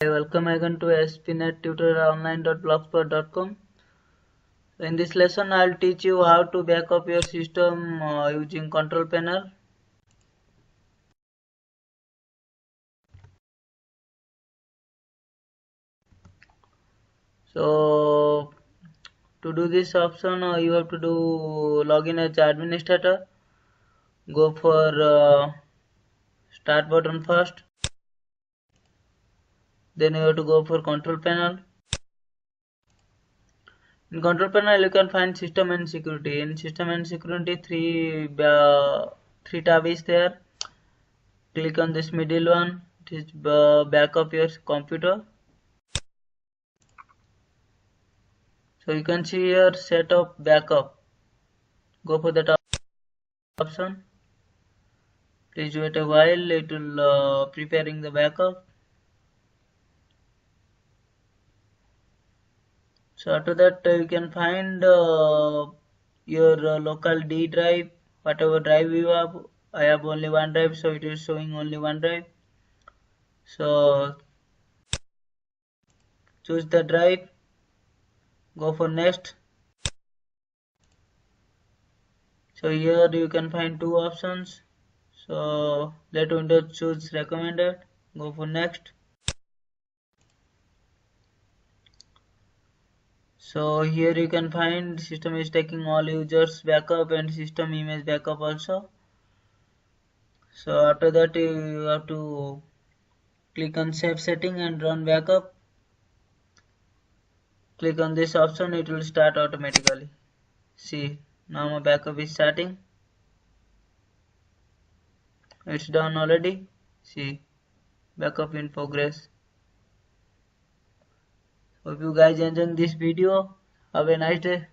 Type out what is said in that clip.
Welcome again to spnettutorialonline.blogspot.com. In this lesson, I'll teach you how to back up your system using control panel. So, to do this option, you have to do login as administrator. Go for start button first. Then you have to go for control panel. In control panel, you can find system and security. In system and security, three tab is there. Click on this middle one. It is back up your computer. So you can see here setup backup. Go for that option. Please wait a while. It will preparing the backup. So after that you can find your local D drive, whatever drive you have. I have only one drive, so it is showing only one drive. So choose the drive, go for next. So here you can find two options. So let Windows choose recommended, go for next. So here you can find system is taking all users backup and system image backup also. So after that you have to click on save setting and run backup. Click on this option, it will start automatically. See, now my backup is starting. It's done already. See, backup in progress. Hope you guys enjoyed this video. Have a nice day.